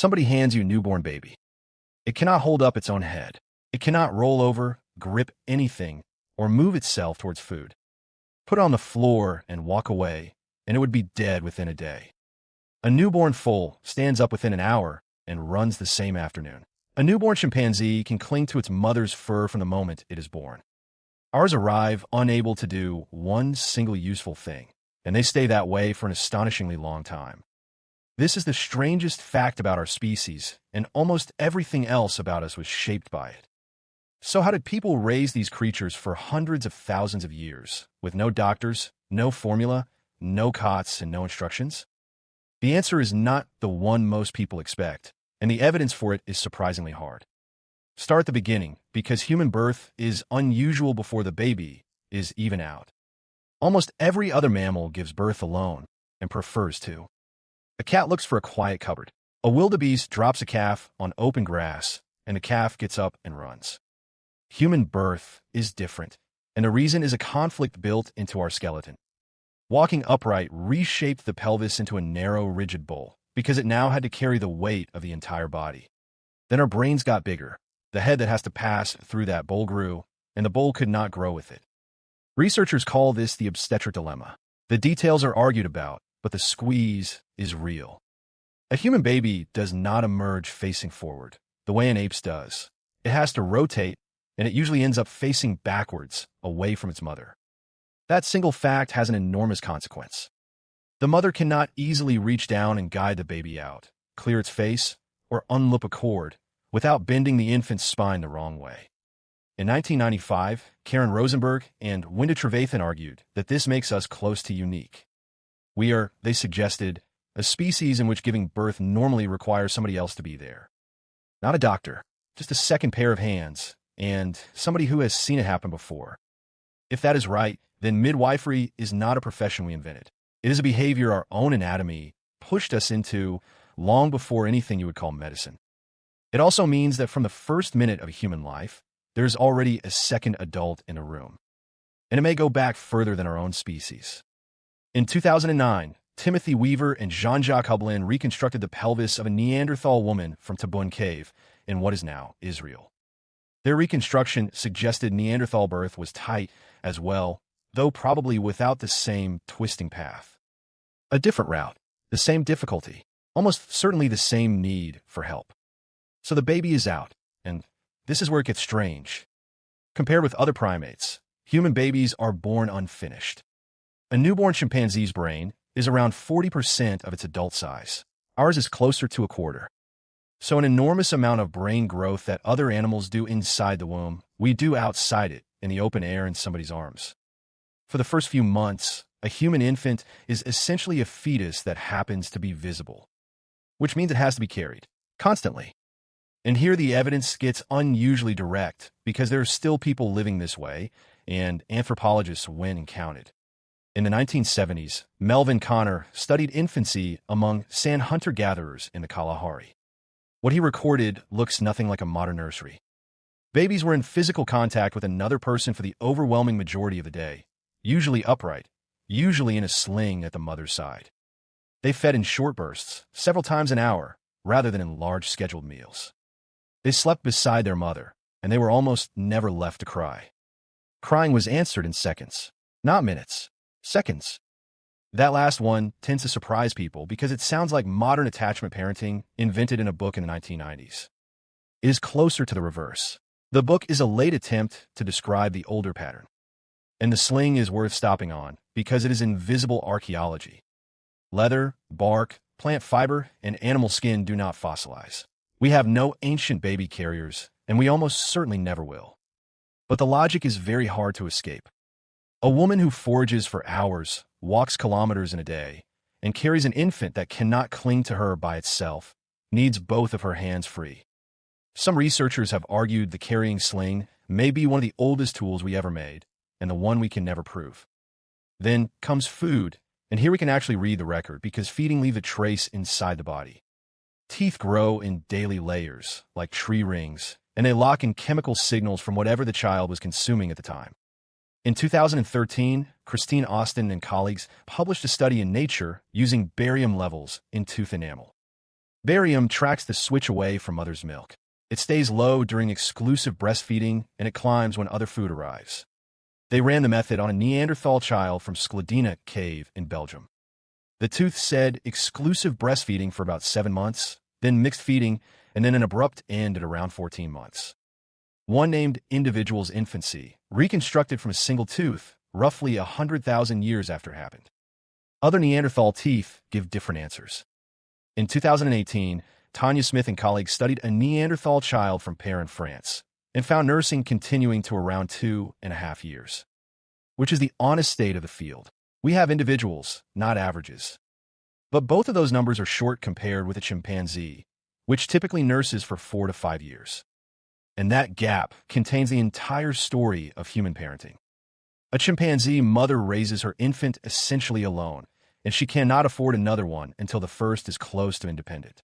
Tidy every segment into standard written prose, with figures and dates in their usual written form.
Somebody hands you a newborn baby. It cannot hold up its own head. It cannot roll over, grip anything, or move itself towards food. Put it on the floor and walk away, and it would be dead within a day. A newborn foal stands up within an hour and runs the same afternoon. A newborn chimpanzee can cling to its mother's fur from the moment it is born. Ours arrive unable to do one single useful thing, and they stay that way for an astonishingly long time. This is the strangest fact about our species, and almost everything else about us was shaped by it. So how did people raise these creatures for hundreds of thousands of years, with no doctors, no formula, no cots, and no instructions? The answer is not the one most people expect, and the evidence for it is surprisingly hard. Start at the beginning, because human birth is unusual before the baby is even out. Almost every other mammal gives birth alone, and prefers to. A cat looks for a quiet cupboard. A wildebeest drops a calf on open grass, and the calf gets up and runs. Human birth is different, and the reason is a conflict built into our skeleton. Walking upright reshaped the pelvis into a narrow, rigid bowl, because it now had to carry the weight of the entire body. Then our brains got bigger. The head that has to pass through that bowl grew, and the bowl could not grow with it. Researchers call this the obstetric dilemma. The details are argued about, but the squeeze is real. A human baby does not emerge facing forward, the way an ape's does. It has to rotate, and it usually ends up facing backwards, away from its mother. That single fact has an enormous consequence. The mother cannot easily reach down and guide the baby out, clear its face, or unloop a cord without bending the infant's spine the wrong way. In 1995, Karen Rosenberg and Wenda Trevathan argued that this makes us close to unique. We are, they suggested, a species in which giving birth normally requires somebody else to be there. Not a doctor, just a second pair of hands, and somebody who has seen it happen before. If that is right, then midwifery is not a profession we invented. It is a behavior our own anatomy pushed us into long before anything you would call medicine. It also means that from the first minute of a human life, there is already a second adult in a room. And it may go back further than our own species. In 2009, Timothy Weaver and Jean-Jacques Hublin reconstructed the pelvis of a Neanderthal woman from Tabun Cave in what is now Israel. Their reconstruction suggested Neanderthal birth was tight as well, though probably without the same twisting path. A different route, the same difficulty, almost certainly the same need for help. So the baby is out, and this is where it gets strange. Compared with other primates, human babies are born unfinished. A newborn chimpanzee's brain is around 40% of its adult size. Ours is closer to a quarter. So an enormous amount of brain growth that other animals do inside the womb, we do outside it, in the open air in somebody's arms. For the first few months, a human infant is essentially a fetus that happens to be visible, which means it has to be carried constantly. And here the evidence gets unusually direct because there are still people living this way, and anthropologists went and counted. In the 1970s, Melvin Konner studied infancy among sand hunter-gatherers in the Kalahari. What he recorded looks nothing like a modern nursery. Babies were in physical contact with another person for the overwhelming majority of the day, usually upright, usually in a sling at the mother's side. They fed in short bursts, several times an hour, rather than in large scheduled meals. They slept beside their mother, and they were almost never left to cry. Crying was answered in seconds, not minutes. Seconds. That last one tends to surprise people because it sounds like modern attachment parenting invented in a book in the 1990s. It is closer to the reverse. The book is a late attempt to describe the older pattern. And the sling is worth stopping on because it is invisible archaeology. Leather, bark, plant fiber, and animal skin do not fossilize. We have no ancient baby carriers, and we almost certainly never will. But the logic is very hard to escape. A woman who forages for hours, walks kilometers in a day, and carries an infant that cannot cling to her by itself needs both of her hands free. Some researchers have argued the carrying sling may be one of the oldest tools we ever made, and the one we can never prove. Then comes food, and here we can actually read the record because feeding leaves a trace inside the body. Teeth grow in daily layers, like tree rings, and they lock in chemical signals from whatever the child was consuming at the time. In 2013, Christine Austin and colleagues published a study in Nature using barium levels in tooth enamel. Barium tracks the switch away from mother's milk. It stays low during exclusive breastfeeding, and it climbs when other food arrives. They ran the method on a Neanderthal child from Scladina Cave in Belgium. The tooth said exclusive breastfeeding for about 7 months, then mixed feeding, and then an abrupt end at around 14 months. One named Individual's Infancy, reconstructed from a single tooth, roughly 100,000 years after it happened. Other Neanderthal teeth give different answers. In 2018, Tanya Smith and colleagues studied a Neanderthal child from Paris in France and found nursing continuing to around 2.5 years, which is the honest state of the field. We have individuals, not averages. But both of those numbers are short compared with a chimpanzee, which typically nurses for 4 to 5 years. And that gap contains the entire story of human parenting. A chimpanzee mother raises her infant essentially alone, and she cannot afford another one until the first is close to independent.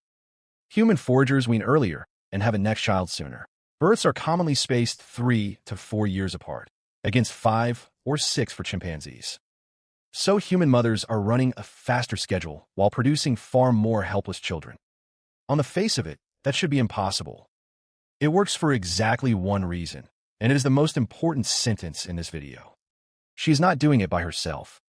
Human foragers wean earlier and have a next child sooner. Births are commonly spaced 3 to 4 years apart, against 5 or 6 for chimpanzees. So human mothers are running a faster schedule while producing far more helpless children. On the face of it, that should be impossible. It works for exactly one reason, and it is the most important sentence in this video. She is not doing it by herself.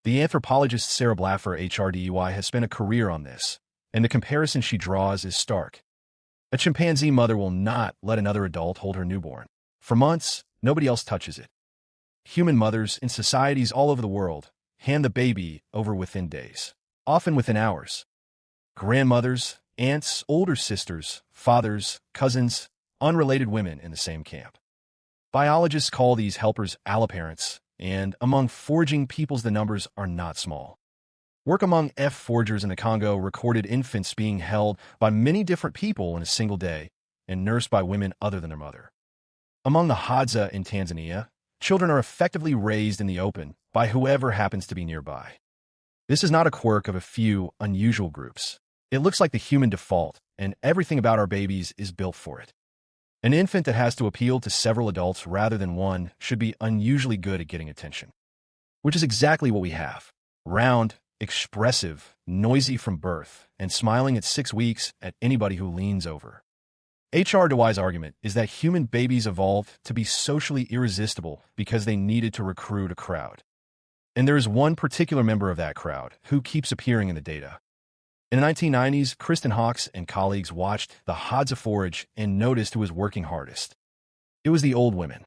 The anthropologist Sarah Blaffer Hrdy has spent a career on this, and the comparison she draws is stark. A chimpanzee mother will not let another adult hold her newborn. For months, nobody else touches it. Human mothers in societies all over the world hand the baby over within days, often within hours. Grandmothers, aunts, older sisters, fathers, cousins, unrelated women in the same camp. Biologists call these helpers alloparents, and among foraging peoples the numbers are not small. Work among foragers in the Congo recorded infants being held by many different people in a single day and nursed by women other than their mother. Among the Hadza in Tanzania, children are effectively raised in the open by whoever happens to be nearby. This is not a quirk of a few unusual groups. It looks like the human default, and everything about our babies is built for it. An infant that has to appeal to several adults rather than one should be unusually good at getting attention. Which is exactly what we have. Round, expressive, noisy from birth, and smiling at 6 weeks at anybody who leans over. Hrdy's argument is that human babies evolved to be socially irresistible because they needed to recruit a crowd. And there is one particular member of that crowd who keeps appearing in the data. In the 1990s, Kristen Hawkes and colleagues watched the Hadza forage and noticed who was working hardest. It was the old women.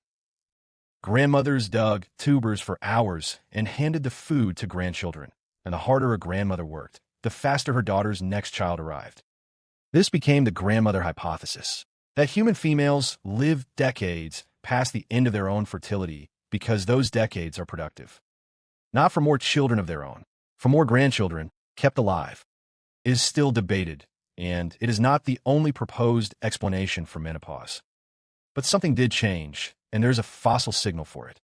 Grandmothers dug tubers for hours and handed the food to grandchildren, and the harder a grandmother worked, the faster her daughter's next child arrived. This became the grandmother hypothesis, that human females live decades past the end of their own fertility because those decades are productive. Not for more children of their own, for more grandchildren kept alive. It is still debated, and it is not the only proposed explanation for menopause. But something did change, and there's a fossil signal for it.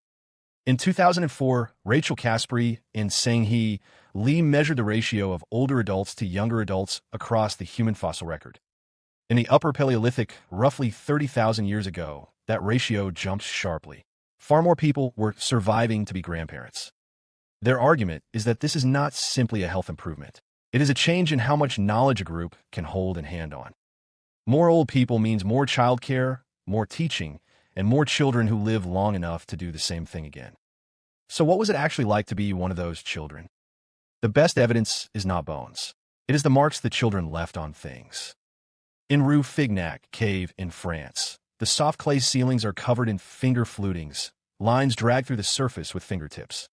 In 2004, Rachel Caspari and Sunghir Lee measured the ratio of older adults to younger adults across the human fossil record. In the Upper Paleolithic, roughly 30,000 years ago, that ratio jumped sharply. Far more people were surviving to be grandparents. Their argument is that this is not simply a health improvement. It is a change in how much knowledge a group can hold and hand on. More old people means more childcare, more teaching, and more children who live long enough to do the same thing again. So what was it actually like to be one of those children? The best evidence is not bones. It is the marks the children left on things. In Rouffignac Cave in France, the soft clay ceilings are covered in finger flutings, lines dragged through the surface with fingertips.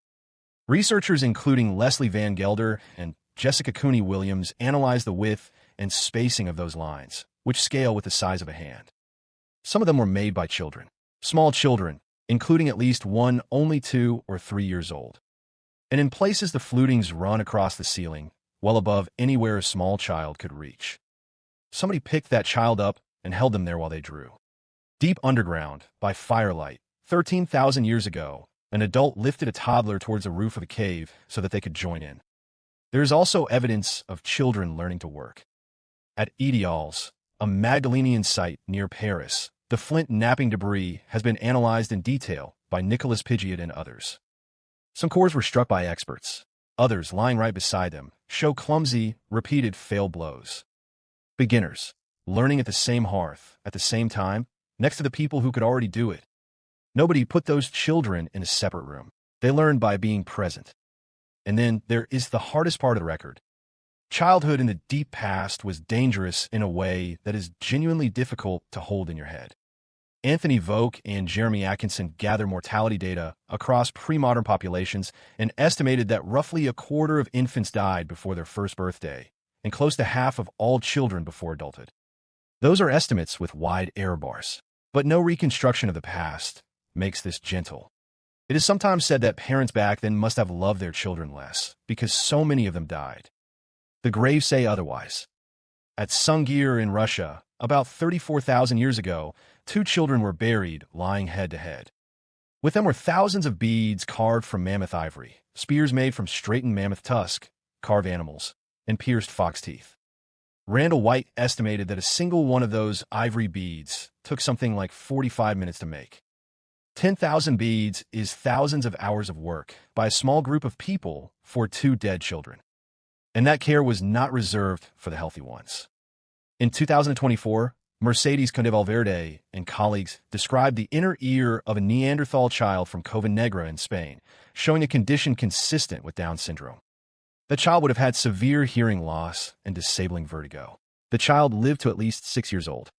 Researchers including Leslie Van Gelder and Jessica Cooney-Williams analyzed the width and spacing of those lines, which scale with the size of a hand. Some of them were made by children, small children, including at least one only 2 or 3 years old. And in places the flutings run across the ceiling, well above anywhere a small child could reach. Somebody picked that child up and held them there while they drew. Deep underground, by firelight, 13,000 years ago, an adult lifted a toddler towards the roof of the cave so that they could join in. There is also evidence of children learning to work. At Étiolles, a Magdalenian site near Paris, the flint napping debris has been analyzed in detail by Nicolas Pigiat and others. Some cores were struck by experts. Others, lying right beside them, show clumsy, repeated failed blows. Beginners, learning at the same hearth, at the same time, next to the people who could already do it. Nobody put those children in a separate room. They learned by being present. And then there is the hardest part of the record. Childhood in the deep past was dangerous in a way that is genuinely difficult to hold in your head. Anthony Voke and Jeremy Atkinson gathered mortality data across pre-modern populations and estimated that roughly a quarter of infants died before their first birthday, and close to half of all children before adulthood. Those are estimates with wide error bars, but no reconstruction of the past makes this gentle. It is sometimes said that parents back then must have loved their children less, because so many of them died. The graves say otherwise. At Sunghir in Russia, about 34,000 years ago, 2 children were buried, lying head to head. With them were thousands of beads carved from mammoth ivory, spears made from straightened mammoth tusk, carved animals, and pierced fox teeth. Randall White estimated that a single one of those ivory beads took something like 45 minutes to make. 10,000 beads is thousands of hours of work by a small group of people for 2 dead children. And that care was not reserved for the healthy ones. In 2024, Mercedes Conde-Valverde and colleagues described the inner ear of a Neanderthal child from Cova Negra in Spain, showing a condition consistent with Down syndrome. The child would have had severe hearing loss and disabling vertigo. The child lived to at least 6 years old.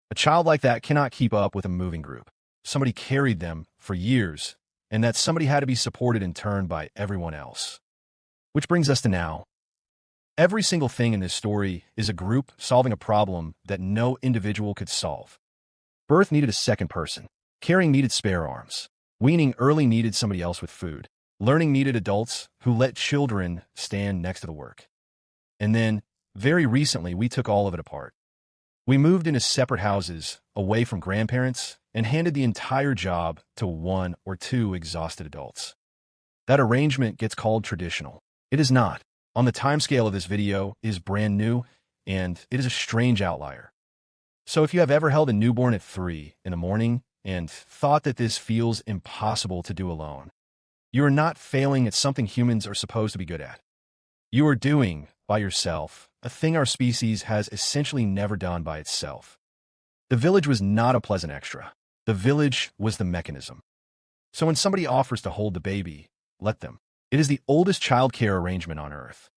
A child like that cannot keep up with a moving group. Somebody carried them for years, and that somebody had to be supported in turn by everyone else. Which brings us to now. Every single thing in this story is a group solving a problem that no individual could solve. Birth needed a second person. Carrying needed spare arms. Weaning early needed somebody else with food. Learning needed adults who let children stand next to the work. And then, very recently, we took all of it apart. We moved into separate houses, away from grandparents, and handed the entire job to 1 or 2 exhausted adults. That arrangement gets called traditional. It is not. On the timescale of this video, is brand new, and it is a strange outlier. So if you have ever held a newborn at 3 in the morning and thought that this feels impossible to do alone, you are not failing at something humans are supposed to be good at. You are doing, by yourself, a thing our species has essentially never done by itself. The village was not a pleasant extra. The village was the mechanism. So when somebody offers to hold the baby, let them. It is the oldest child care arrangement on Earth.